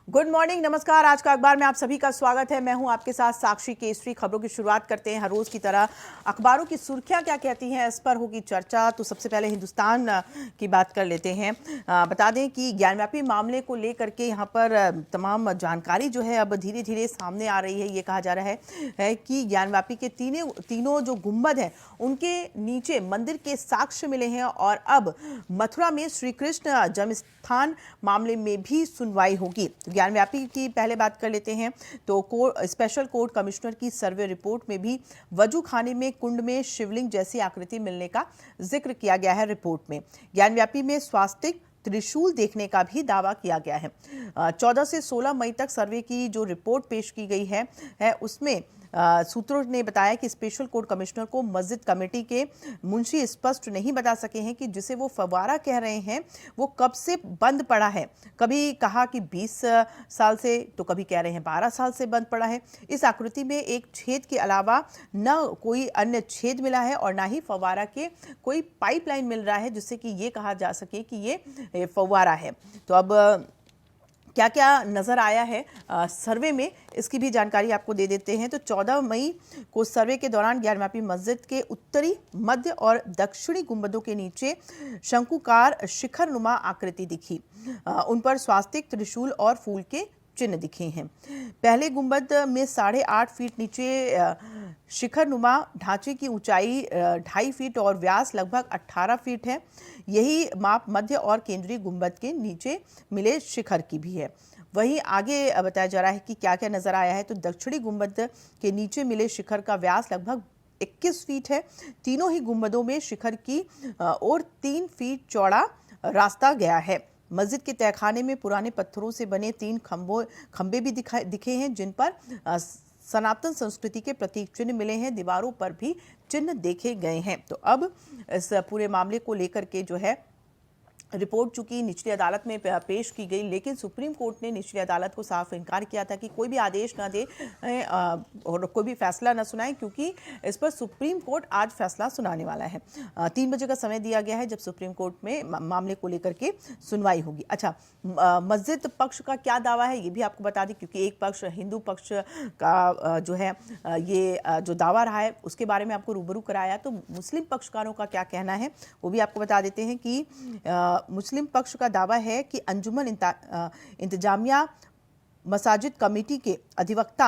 Good morning, नमस्कार। आज का अखबार में आप सभी का स्वागत है। मैं हूं आपके साथ साक्षी केसरी। खबरों की शुरुआत करते हैं हर रोज की तरह। अखबारों की सुर्खियां क्या कहती हैं, इस पर होगी चर्चा। तो सबसे पहले हिंदुस्तान की बात कर लेते हैं। बता दें कि ज्ञानव्यापी मामले को लेकर के यहां पर तमाम जानकारी जो है अब धीरे धीरे सामने आ रही है। ये कहा जा रहा है कि ज्ञानव्यापी के तीनों जो गुंबद हैं उनके नीचे मंदिर के साक्ष्य मिले हैं और अब मथुरा में श्री कृष्ण जन्मस्थान मामले में भी सुनवाई होगी। ज्ञानव्यापी की पहले बात कर लेते हैं तो स्पेशल कोर्ट कमिश्नर की सर्वे रिपोर्ट में भी वजू खाने में कुंड में शिवलिंग जैसी आकृति मिलने का जिक्र किया गया है। रिपोर्ट में ज्ञानव्यापी में स्वास्तिक त्रिशूल देखने का भी दावा किया गया है। 14 से 16 मई तक सर्वे की जो रिपोर्ट पेश की गई है उसमें सूत्रों ने बताया कि स्पेशल कोर्ट कमिश्नर को मस्जिद कमेटी के मुंशी स्पष्ट नहीं बता सके हैं कि जिसे वो फव्वारा कह रहे हैं वो कब से बंद पड़ा है। कभी कहा कि 20 साल से, तो कभी कह रहे हैं 12 साल से बंद पड़ा है। इस आकृति में एक छेद के अलावा न कोई अन्य छेद मिला है और ना ही फव्वारा के कोई पाइपलाइन मिल रहा है जिससे कि ये कहा जा सके कि ये फव्वारा है। तो अब क्या क्या नजर आया है सर्वे में, इसकी भी जानकारी आपको दे देते हैं। तो 14 मई को सर्वे के दौरान ज्ञानव्यापी मस्जिद के उत्तरी, मध्य और दक्षिणी गुंबदों के नीचे शंकुकार शिखर नुमा आकृति दिखी। उन पर स्वास्तिक, त्रिशूल और फूल के चिन्ह दिखे हैं। पहले गुंबद में 8.5 फीट नीचे शिखर नुमा ढांचे की ऊंचाई 2.5 फीट और व्यास लगभग 18 फीट है। यही माप मध्य और केंद्रीय गुंबद के नीचे मिले शिखर की भी है। वहीं आगे बताया जा रहा है कि क्या क्या नजर आया है। तो दक्षिणी गुंबद के नीचे मिले शिखर का व्यास लगभग 21 फीट है। तीनों ही गुंबदों में शिखर की ओर 3 फीट चौड़ा रास्ता गया है। मस्जिद के तहखाने में पुराने पत्थरों से बने 3 खंबे भी दिखे हैं जिन पर सनातन संस्कृति के प्रतीक चिन्ह मिले हैं। दीवारों पर भी चिन्ह देखे गए हैं। तो अब इस पूरे मामले को लेकर के जो है रिपोर्ट चूंकि निचली अदालत में पेश की गई, लेकिन सुप्रीम कोर्ट ने निचली अदालत को साफ इनकार किया था कि कोई भी आदेश ना दे और कोई भी फैसला ना सुनाए, क्योंकि इस पर सुप्रीम कोर्ट आज फैसला सुनाने वाला है। 3 बजे का समय दिया गया है जब सुप्रीम कोर्ट में मामले को लेकर के सुनवाई होगी। अच्छा, मस्जिद पक्ष का क्या दावा है ये भी आपको बता दें, क्योंकि एक पक्ष हिंदू पक्ष का जो है ये जो दावा रहा है उसके बारे में आपको रूबरू कराया। तो मुस्लिम पक्षकारों का क्या कहना है वो भी आपको बता देते हैं कि मुस्लिम पक्ष का दावा है कि अंजुमन इंतजामिया मसाजिद कमेटी के अधिवक्ता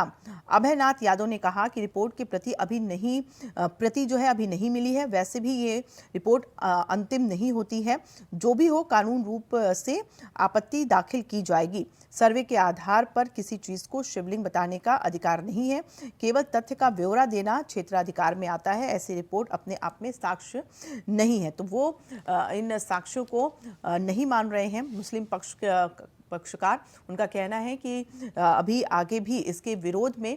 अभयनाथ यादव ने कहा कि रिपोर्ट की प्रति जो है अभी नहीं मिली है। वैसे भी ये रिपोर्ट अंतिम नहीं होती है। जो भी हो कानून रूप से आपत्ति दाखिल की जाएगी। सर्वे के आधार पर किसी चीज को शिवलिंग बताने का अधिकार नहीं है, केवल तथ्य का ब्यौरा देना क्षेत्राधिकार में आता है। ऐसी रिपोर्ट अपने आप में साक्ष्य नहीं है। तो वो इन साक्ष्यों को नहीं मान रहे हैं मुस्लिम पक्षकार। उनका कहना है कि अभी आगे भी इसके विरोध में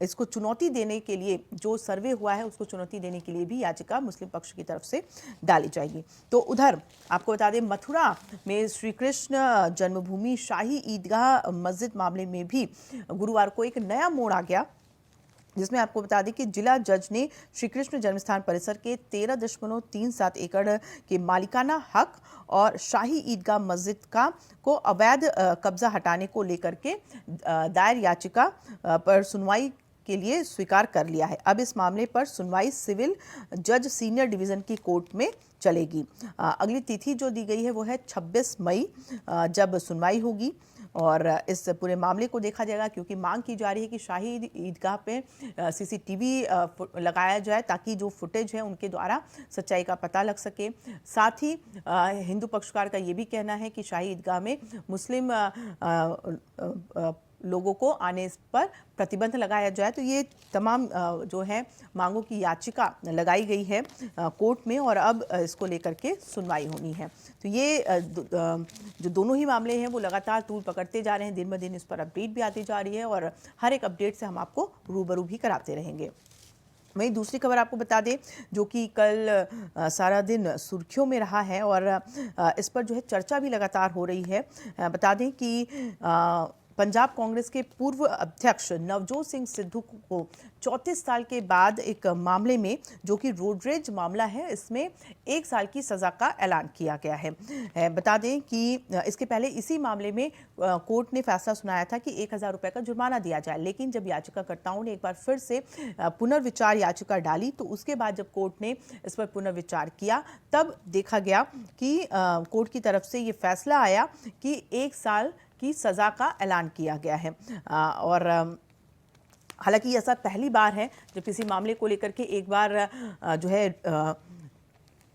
इसको चुनौती देने के लिए, जो सर्वे हुआ है उसको चुनौती देने के लिए भी याचिका मुस्लिम पक्ष की तरफ से डाली जाएगी। तो उधर आपको बता दें, मथुरा में श्री कृष्ण जन्मभूमि शाही ईदगाह मस्जिद मामले में भी गुरुवार को एक नया मोड़ आ गया, जिसमें आपको बता दें कि जिला जज ने श्री कृष्ण जन्मस्थान परिसर के 13.37 एकड़ के मालिकाना हक और शाही ईदगाह मस्जिद को अवैध कब्जा हटाने को लेकर के दायर याचिका पर सुनवाई के लिए स्वीकार कर लिया है। अब इस मामले पर सुनवाई सिविल जज सीनियर डिवीजन की कोर्ट में चलेगी। अगली तिथि जो दी गई है वो है 26 मई, जब सुनवाई होगी और इस पूरे मामले को देखा जाएगा, क्योंकि मांग की जा रही है कि शाही ईदगाह पे सीसीटीवी लगाया जाए ताकि जो फुटेज है उनके द्वारा सच्चाई का पता लग सके। साथ ही हिंदू पक्षकार का ये भी कहना है कि शाही ईदगाह में मुस्लिम लोगों को आने पर प्रतिबंध लगाया जाए। तो ये तमाम जो है मांगों की याचिका लगाई गई है कोर्ट में और अब इसको लेकर के सुनवाई होनी है। तो ये जो दोनों ही मामले हैं वो लगातार तूल पकड़ते जा रहे हैं। दिन ब दिन इस पर अपडेट भी आती जा रही है और हर एक अपडेट से हम आपको रूबरू भी कराते रहेंगे। वहीं दूसरी खबर आपको बता दें, जो कि कल सारा दिन सुर्खियों में रहा है और इस पर जो है चर्चा भी लगातार हो रही है। बता दें कि पंजाब कांग्रेस के पूर्व अध्यक्ष नवजोत सिंह सिद्धू को 34 साल के बाद एक मामले में, जो कि रोडरेज मामला है, इसमें 1 साल की सजा का ऐलान किया गया है। बता दें कि इसके पहले इसी मामले में कोर्ट ने फैसला सुनाया था कि 1000 रुपए का जुर्माना दिया जाए, लेकिन जब याचिकाकर्ताओं ने एक बार फिर से पुनर्विचार याचिका डाली तो उसके बाद जब कोर्ट ने इस पर पुनर्विचार किया तब देखा गया कि कोर्ट की तरफ से ये फैसला आया कि 1 साल की सजा का ऐलान किया गया है। और हालांकि ऐसा पहली बार है जब किसी मामले को लेकर के एक बार जो है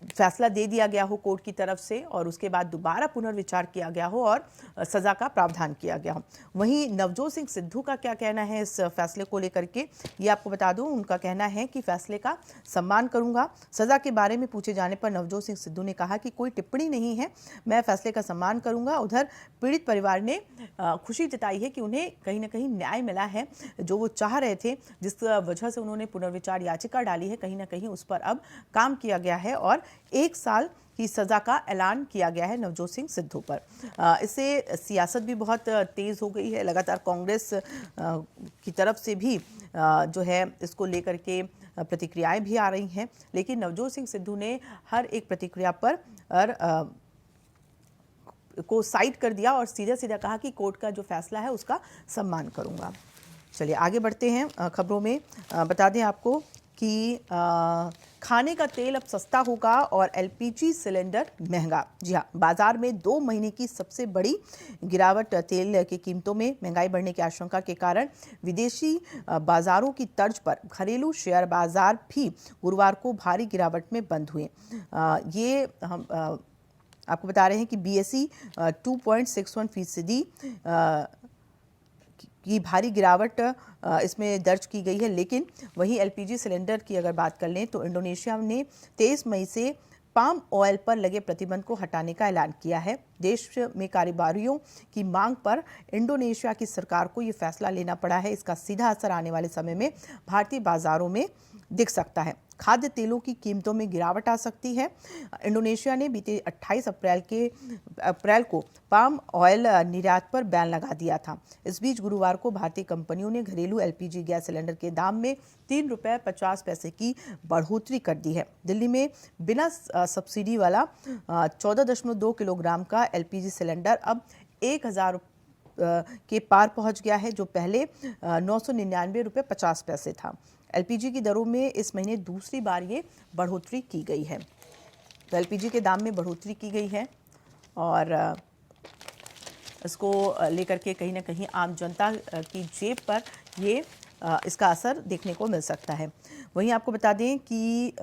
फैसला दे दिया गया हो कोर्ट की तरफ से और उसके बाद दोबारा पुनर्विचार किया गया हो और सजा का प्रावधान किया गया हो। वहीं नवजोत सिंह सिद्धू का क्या कहना है इस फैसले को लेकर के, ये आपको बता दूं। उनका कहना है कि फैसले का सम्मान करूंगा। सजा के बारे में पूछे जाने पर नवजोत सिंह सिद्धू ने कहा कि कोई टिप्पणी नहीं है, मैं फैसले का सम्मान करूंगा। उधर पीड़ित परिवार ने खुशी जताई है कि उन्हें कहीं ना कहीं न्याय मिला है, जो वो चाह रहे थे, जिस वजह से उन्होंने पुनर्विचार याचिका डाली है, कहीं ना कहीं उस पर अब काम किया गया है और 1 साल की सजा का ऐलान किया गया है नवजोत सिंह सिद्धू पर। इससे सियासत भी बहुत तेज हो गई है। लगातार कांग्रेस की तरफ से भी जो है इसको लेकर के प्रतिक्रियाएं भी आ रही हैं, लेकिन नवजोत सिंह सिद्धू ने हर एक प्रतिक्रिया पर को साइड कर दिया और सीधा सीधा कहा कि कोर्ट का जो फैसला है उसका सम्मान करूंगा। चलिए आगे बढ़ते हैं खबरों में। बता दें आपको कि खाने का तेल अब सस्ता होगा और एलपीजी सिलेंडर महंगा। जी हाँ, बाजार में 2 महीने की सबसे बड़ी गिरावट तेल की कीमतों में महंगाई बढ़ने की आशंका के कारण विदेशी बाजारों की तर्ज पर घरेलू शेयर बाजार भी गुरुवार को भारी गिरावट में बंद हुए। ये हम आपको बता रहे हैं कि बीएसई 2.61% की भारी गिरावट इसमें दर्ज की गई है। लेकिन वहीं एलपीजी सिलेंडर की अगर बात कर लें तो इंडोनेशिया ने 23 मई से पाम ऑयल पर लगे प्रतिबंध को हटाने का ऐलान किया है। देश में कारोबारियों की मांग पर इंडोनेशिया की सरकार को ये फैसला लेना पड़ा है। इसका सीधा असर आने वाले समय में भारतीय बाजारों में दिख सकता है। खाद्य तेलों की कीमतों में गिरावट आ सकती है। इंडोनेशिया ने बीते 28 अप्रैल को पाम ऑयल निर्यात पर बैन लगा दिया था। इस बीच गुरुवार को भारतीय कंपनियों ने घरेलू एलपीजी गैस सिलेंडर के दाम में 3 रुपये 50 पैसे की बढ़ोतरी कर दी है। दिल्ली में बिना सब्सिडी वाला 14.2 किलोग्राम का एलपीजी सिलेंडर अब 1000 के पार पहुंच गया है, जो पहले 999 रुपये 50 पैसे था। एलपीजी की दरों में इस महीने दूसरी बार ये बढ़ोतरी की गई है। तो एलपीजी के दाम में बढ़ोतरी की गई है और इसको लेकर के कहीं ना कहीं आम जनता की जेब पर ये इसका असर देखने को मिल सकता है। वहीं आपको बता दें कि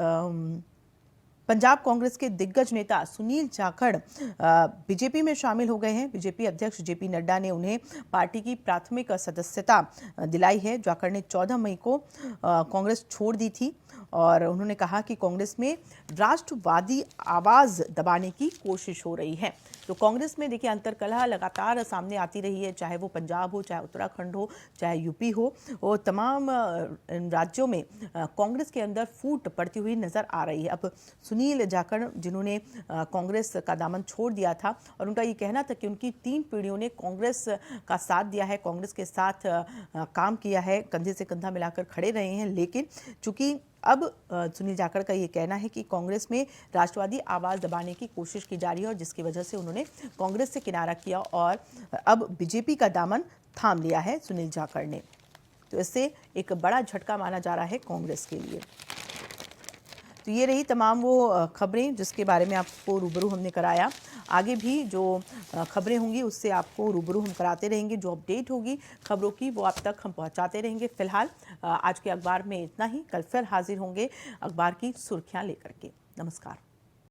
पंजाब कांग्रेस के दिग्गज नेता सुनील जाखड़ बीजेपी में शामिल हो गए हैं। बीजेपी अध्यक्ष जेपी नड्डा ने उन्हें पार्टी की प्राथमिक सदस्यता दिलाई है। जाखड़ ने 14 मई को कांग्रेस छोड़ दी थी और उन्होंने कहा कि कांग्रेस में राष्ट्रवादी आवाज दबाने की कोशिश हो रही है। तो कांग्रेस में देखिए अंतर्कलह लगातार सामने आती रही है, चाहे वो पंजाब हो, चाहे उत्तराखंड हो, चाहे यूपी हो, वो तमाम राज्यों में कांग्रेस के अंदर फूट पड़ती हुई नजर आ रही है। अब सुनील जाखड़ जिन्होंने कांग्रेस का दामन छोड़ दिया था और उनका ये कहना था कि उनकी 3 पीढ़ियों ने कांग्रेस का साथ दिया है, कांग्रेस के साथ काम किया है, कंधे से कंधा मिलाकर खड़े रहे हैं, लेकिन चूंकि अब सुनील जाखड़ का ये कहना है कि कांग्रेस में राष्ट्रवादी आवाज दबाने की कोशिश की जा रही है और जिसकी वजह से उन्होंने कांग्रेस से किनारा किया और अब बीजेपी का दामन थाम लिया है सुनील जाखड़ ने। तो इससे एक बड़ा झटका माना जा रहा है कांग्रेस के लिए। तो ये रही तमाम वो खबरें जिसके बारे में आपको रूबरू हमने कराया। आगे भी जो खबरें होंगी उससे आपको रूबरू हम कराते रहेंगे। जो अपडेट होगी खबरों की वो आप तक हम पहुंचाते रहेंगे। फिलहाल आज के अखबार में इतना ही। कल फिर हाजिर होंगे अखबार की सुर्खियां लेकर के। नमस्कार।